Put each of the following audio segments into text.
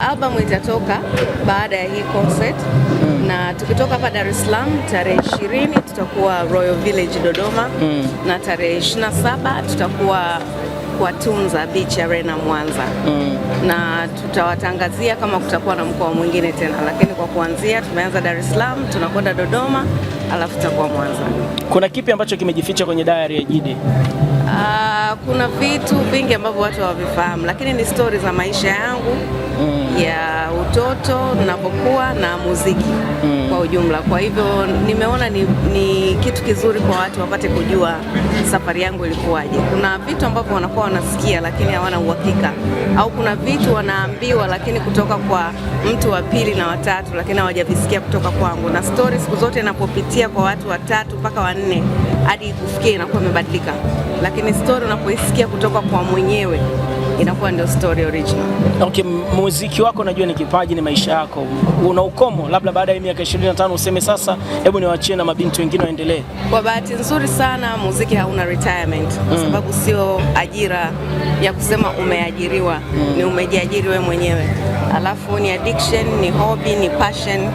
Album itatoka baada ya hii concert na tukitoka hapa Dar es Salaam tarehe 20 tutakuwa Royal Village Dodoma na tarehe 27 tutakuwa kwa Tunza Beach Arena Mwanza na tutawatangazia kama kutakuwa na mkoa mwingine tena, lakini kwa kuanzia tumeanza Dar es Salaam, tunakwenda Dodoma, alafu tutakuwa Mwanza. Kuna kipi ambacho kimejificha kwenye diary ya Jide? Kuna vitu vingi ambavyo watu hawavifahamu, lakini ni story za maisha yangu ya utoto ninapokuwa na muziki kwa ujumla. Kwa hivyo nimeona ni kitu kizuri kwa watu wapate kujua safari yangu ilikuwaje. Kuna vitu ambavyo wanakuwa wanasikia lakini hawana uhakika, au kuna vitu wanaambiwa lakini kutoka kwa mtu wa pili na watatu lakini hawajavisikia kutoka kwangu. Na story siku zote inapopitia kwa watu watatu mpaka wanne hadi kufikia inakuwa imebadilika, lakini story unapoisikia kutoka kwa mwenyewe inakuwa ndio story original. Okay, muziki wako najua ni kipaji, ni maisha yako. Una ukomo labda baada ya miaka 25 useme sasa hebu niwaachie na mabinti wengine waendelee? Kwa bahati nzuri sana muziki hauna retirement kwa sababu sio ajira ya kusema umeajiriwa, ni umejiajiri wewe mwenyewe. Alafu ni addiction, ni hobby, ni passion.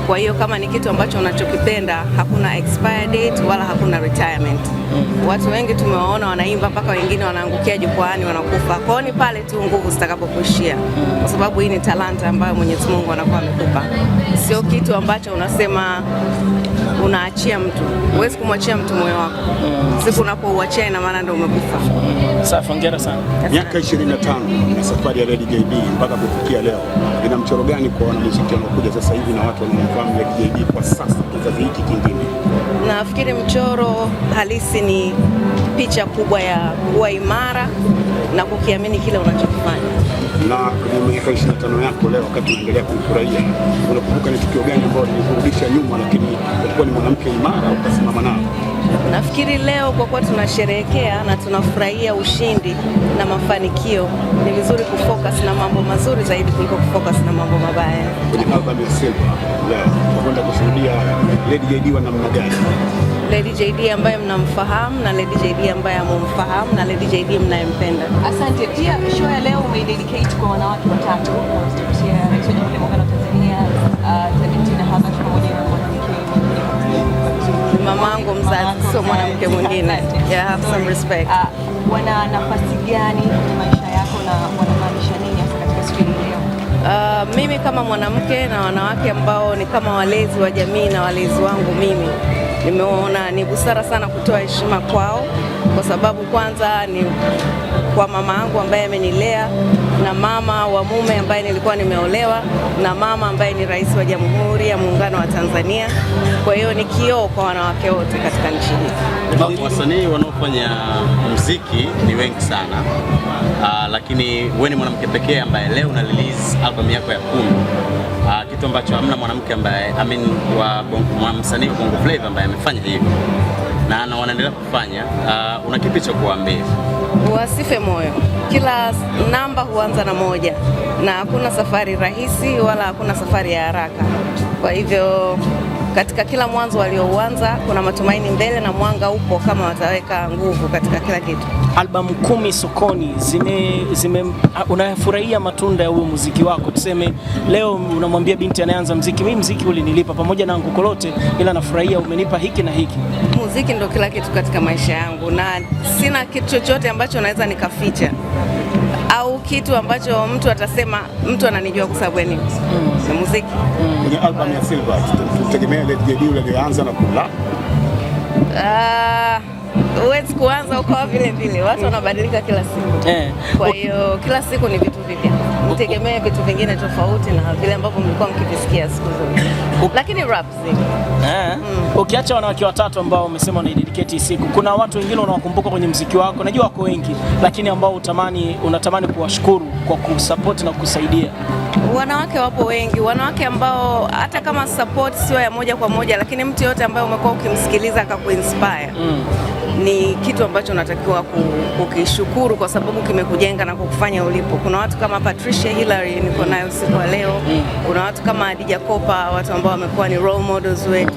Kwa hiyo kama ni kitu ambacho unachokipenda hakuna expire date wala hakuna retirement. Watu wengi tumewaona wanaimba mpaka wengine wanaangukia jukwaani wanakufa. Kwa hiyo ni pale tu nguvu zitakapokuishia, kwa sababu hii ni talanta ambayo Mwenyezi Mungu anakuwa amekupa. Sio kitu ambacho unasema unaachia mtu. Huwezi kumwachia mtu moyo wako. Siku unapouachia ina maana ndio umekufa. Safi, hongera sana. Miaka 25 na safari ya Lady JD mpaka kufikia leo, ina mchoro gani kwa wanamuziki wanaokuja sasa hivi na watu wanaomfahamu Lady JD kwa sasa kizazi hiki kingine? Nafikiri mchoro halisi ni picha kubwa ya kuwa imara na kukiamini kile unachokifanya. Na kwenye miaka 25 yako leo, wakati unaendelea kufurahia, unakumbuka ni tukio gani ambalo lilikurudisha nyuma lakini ulikuwa ni mwanamke imara ukasimama nao? Nafikiri leo kwa kuwa tunasherehekea na tunafurahia ushindi na mafanikio, ni vizuri kufocus na mambo mazuri zaidi kuliko kufocus na mambo mabaya. Kwenye album ya Silva leo tunakwenda kushuhudia Lady JD wa namna gani? Lady JD ambaye mnamfahamu na Lady JD ambaye hamumfahamu na Lady JD mnayempenda. Asante. Pia show ya leo umededicate kwa wanawake watatu kupitia Rais wa Jamhuri ya Muungano wa Tanzania, Tina Habash pamoja na mwanamke mamangu mzazi, sio mwanamke mwingine. Yeah, have some respect. Wana nafasi gani kwenye maisha yako na wanamaanisha nini hasa katika siku hii leo? Mimi kama mwanamke na wanawake ambao ni kama walezi wa jamii na walezi wangu mimi, nimeona ni busara sana kutoa heshima kwao, kwa sababu kwanza ni kwa mama yangu ambaye amenilea, na mama wa mume ambaye nilikuwa nimeolewa, na mama ambaye ni Rais wa Jamhuri ya Muungano wa Tanzania. Kwa hiyo ni kioo kwa wanawake wote katika nchi hii. Wasanii wanaofanya muziki ni wengi sana, lakini wewe ni mwanamke pekee ambaye leo una release album yako ya 10, kitu ambacho hamna mwanamke ambaye wa msanii wa Bongo Flava ambaye amefanya hivyo na wanaendelea kufanya. Una kipi cha kuambia? Wasife moyo. Kila namba huanza na moja, na hakuna safari rahisi wala hakuna safari ya haraka. Kwa hivyo katika kila mwanzo waliouanza kuna matumaini mbele na mwanga upo kama wataweka nguvu katika kila kitu. Albamu 10 sokoni, unafurahia matunda ya huo muziki wako? Tuseme leo unamwambia binti anaanza muziki, mimi muziki ulinilipa pamoja na Ngokolote, ila nafurahia umenipa hiki na hiki. Muziki ndio kila kitu katika maisha yangu, na sina kitu chochote ambacho naweza nikaficha au kitu ambacho mtu atasema mtu ananijua kwa sababu ni muziki. Kwenye album ya Silva tutegemea Lady JD alianza na kula. Huwezi kuanza ukawa vile vile, watu wanabadilika kila siku. Kwa hiyo kila siku ni vitu vipya. Mtegemee vitu vingine tofauti na vile ambavyo mlikuwa mkivisikia siku zote. Lakini rap zipo. Ukiacha wanawake watatu ambao umesema unaidedicate siku, kuna watu wengine unawakumbuka kwenye muziki wako? Najua wako wengi, lakini ambao unatamani kuwashukuru kwa kusupport na kusaidia. Wanawake wapo wengi, wanawake ambao hata kama support sio ya moja kwa moja, lakini mtu yote ambaye umekuwa ukimsikiliza akakuinspire ni kitu ambacho unatakiwa kukishukuru kwa sababu kimekujenga na kukufanya ulipo. Kuna watu kama Patricia Hillary niko nayo siku ya leo. Kuna watu kama Adija Kopa, watu ambao wamekuwa ni role models wetu.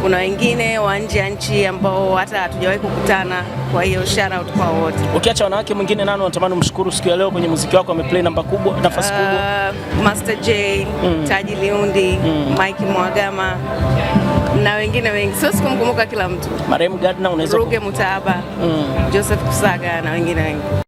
kuna wengine wa nje ya nchi ambao hata hatujawahi kukutana. Kwa hiyo shout out kwa wote. Ukiacha wanawake, mwingine nani unatamani umshukuru siku ya leo kwenye muziki wako ameplay nafasi kubwa? Master J, Taji Liundi, Mike Mwagama na wengine wengi. Sio sikumkumbuka kila mtu. Marehemu Gardner unaweza Ruge Mutahaba, Joseph Kusaga na wengine wengi.